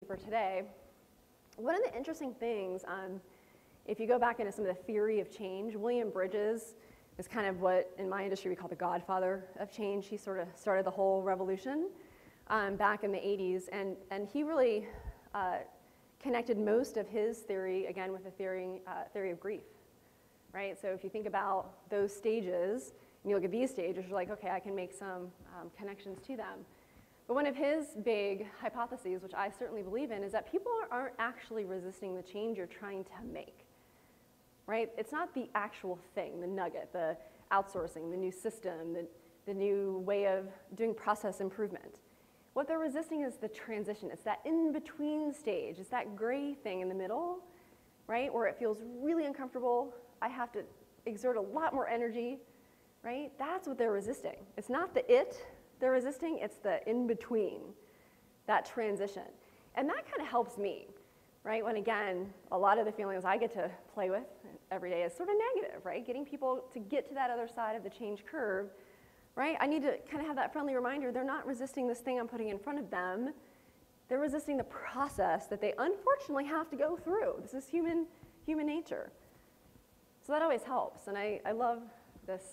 for today. One of the interesting things, if you go back into some of the theory of change, William Bridges is kind of what in my industry we call the godfather of change. He sort of started the whole revolution back in the 80s, and he really connected most of his theory, again, with the theory of grief, right? So if you think about those stages, and you look at these stages, you're like, okay, I can make some connections to them. But one of his big hypotheses, which I certainly believe in, is that people aren't actually resisting the change you're trying to make, right? It's not the actual thing, the nugget, the outsourcing, the new system, the new way of doing process improvement. What they're resisting is the transition. It's that in-between stage. It's that gray thing in the middle, right, where it feels really uncomfortable. I have to exert a lot more energy, right? That's what they're resisting. It's not the it they're resisting, it's the in-between, that transition. And that kind of helps me, right? When, again, a lot of the feelings I get to play with every day is sort of negative, right? Getting people to get to that other side of the change curve, right? I need to kind of have that friendly reminder. They're not resisting this thing I'm putting in front of them. They're resisting the process that they unfortunately have to go through. This is human nature. So that always helps. And I love this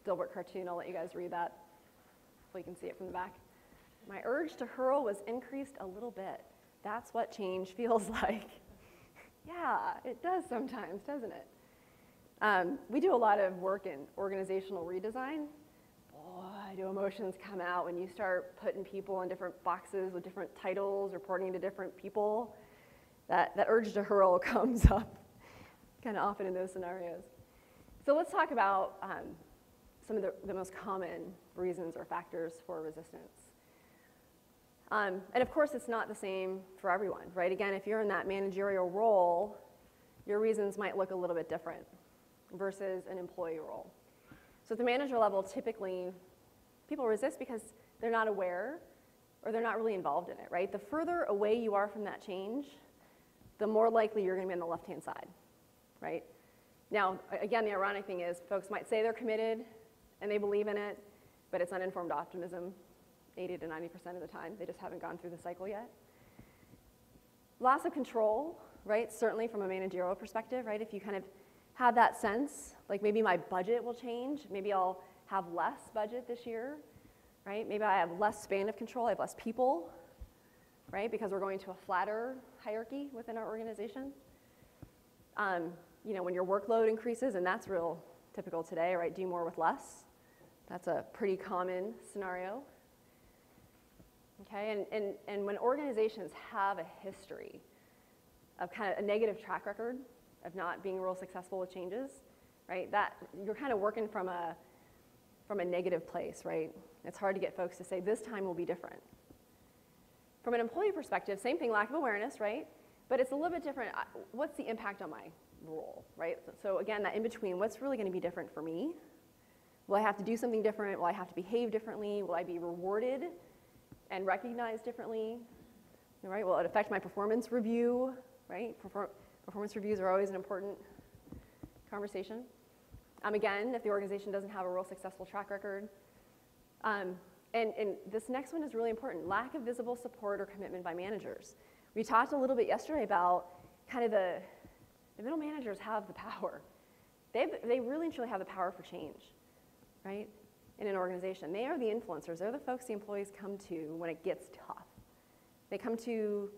Dilbert cartoon. I'll let you guys read that. Hopefully you can see it from the back. My urge to hurl was increased a little bit. That's what change feels like. Yeah, it does sometimes, doesn't it? We do a lot of work in organizational redesign. Boy, do emotions come out when you start putting people in different boxes with different titles, reporting to different people. That urge to hurl comes up kind of often in those scenarios. So let's talk about some of the most common reasons or factors for resistance. And of course, it's not the same for everyone, right? Again, if you're in that managerial role, your reasons might look a little bit different versus an employee role. So at the manager level, typically, people resist because they're not aware or they're not really involved in it, right? The further away you are from that change, the more likely you're going to be on the left-hand side, right? Now, again, the ironic thing is folks might say they're committed and they believe in it, but it's uninformed optimism 80 to 90% of the time. They just haven't gone through the cycle yet. Loss of control, right? Certainly from a managerial perspective, right? If you kind of have that sense, like maybe my budget will change, maybe I'll have less budget this year, right? Maybe I have less span of control, I have less people, right? Because we're going to a flatter hierarchy within our organization. You know, when your workload increases, and that's real typical today, right? Do more with less. That's a pretty common scenario. Okay, and when organizations have a history of kind of a negative track record of not being real successful with changes, right? That you're kind of working from a negative place, right? It's hard to get folks to say, this time will be different. From an employee perspective, same thing, lack of awareness, right? But it's a little bit different. What's the impact on my role, right? So again, that in between, what's really going to be different for me? Will I have to do something different? Will I have to behave differently? Will I be rewarded and recognized differently? Right? Will it affect my performance review? Right? Performance reviews are always an important conversation. Again, if the organization doesn't have a real successful track record. And this next one is really important. Lack of visible support or commitment by managers. We talked a little bit yesterday about kind of the middle managers have the power. They really and truly have the power for change, right? In an organization. They are the influencers. They're the folks the employees come to when it gets tough. They come to